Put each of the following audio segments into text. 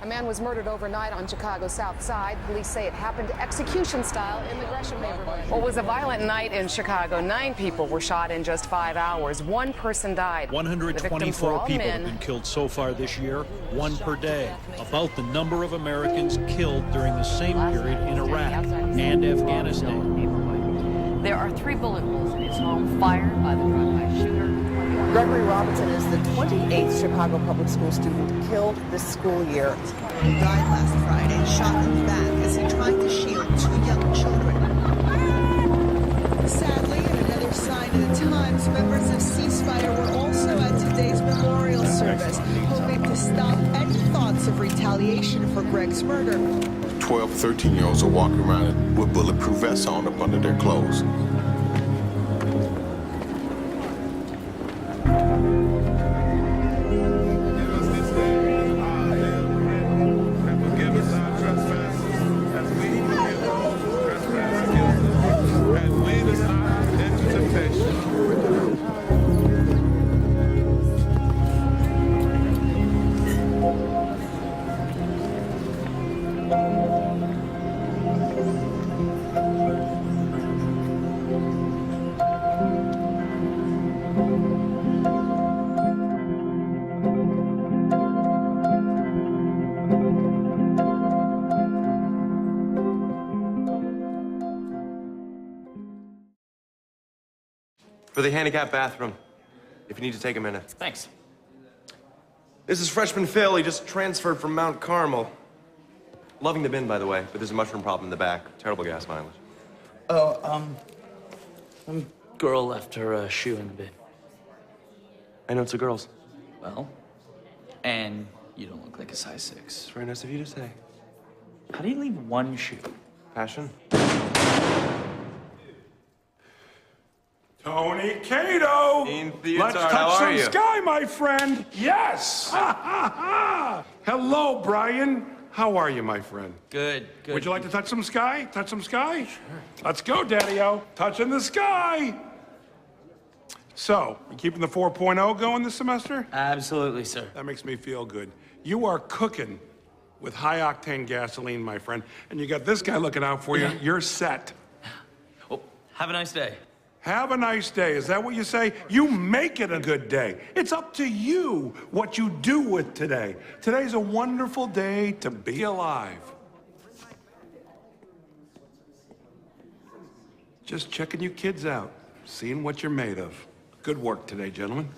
A man was murdered overnight on Chicago's South Side. Police say it happened execution style in the Gresham neighborhood. Well, it was a violent night in Chicago. 9 people were shot in just 5 hours. 1 person died. 124 people have been killed so far this year, 1 per day. About the number of Americans killed during the same period in Iraq and Afghanistan. There are 3 bullet holes in his home fired by the drive-by shooter. Gregory Robinson is the 28th Chicago public school student killed this school year. He died last Friday, shot in the back as he tried to shield 2 young children. Sadly, in another sign of the times, members of Ceasefire were also at today's memorial service, hoping to stop any thoughts of retaliation for Greg's murder. 12, 13-year-olds are walking around with bulletproof vests on up under their clothes. For the handicapped bathroom, if you need to take a minute. Thanks. This is freshman Phil. He just transferred from Mount Carmel. Loving the bin, by the way, but there's a mushroom problem in the back. Terrible gas mileage. Oh, some girl left her shoe in the bin. I know it's a girl's. Well, and you don't look like a size 6. It's very nice of you to say. How do you leave 1 shoe? Passion? Tony Cato! Let's touch some sky, my friend! Yes! Hello, Brian. How are you, my friend? Good. Would you like to touch some sky? Touch some sky? Sure. Let's go, Daddy-O. Touching the sky! So, you keeping the 4.0 going this semester? Absolutely, sir. That makes me feel good. You are cooking with high-octane gasoline, my friend. And you got this guy looking out for you. You're set. Well, have a nice day. Have a nice day. Is that what you say? You make it a good day. It's up to you what you do with today. Today's a wonderful day to be alive. Just checking you kids out, seeing what you're made of. Good work today, gentlemen.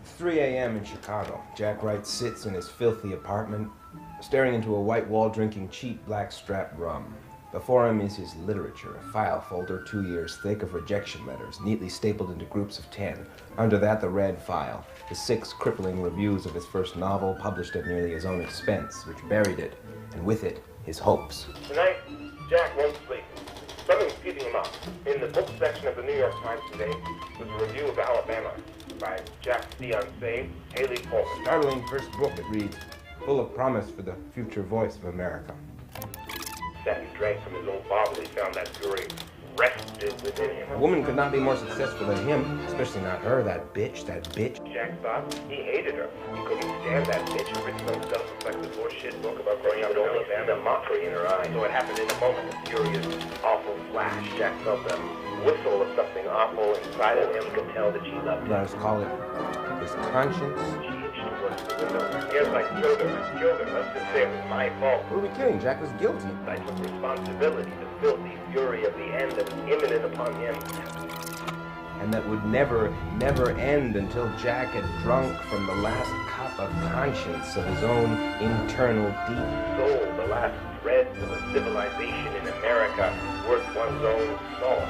It's 3 a.m. in Chicago. Jack Wright sits in his filthy apartment, staring into a white wall, drinking cheap black-strap rum. Before him is his literature, a file folder 2 years thick of rejection letters, neatly stapled into groups of 10. Under that, the red file, the 6 crippling reviews of his first novel, published at nearly his own expense, which buried it, and with it, his hopes. Tonight, Jack won't sleep. Something's keeping him up. In the book section of the New York Times today was a review of Alabama by Jack's fiancée, Haley Coleman. Startling first book, it reads, full of promise for the future voice of America. Sat and drank from his own bottle. He found that fury rested within him. A woman could not be more successful than him, especially not her, that bitch. Jack thought he hated her. He couldn't stand that bitch who written some self-reflective horseshit book about growing up in Alabama, the mockery in her eyes. So it happened in a moment, a furious, awful flash. Jack felt the whistle of something awful inside of him. He could tell that she loved him. Let us call it his conscience. She itched towards the window. Yes, I killed her. Let's just say it was my fault. Who are we kidding? Jack was guilty. I took responsibility. The filthy fury of the end that was imminent upon him. And that would never end until Jack had drunk from the last cup of conscience of his own internal deep soul, the last threads of a civilization in America worth one's own salt.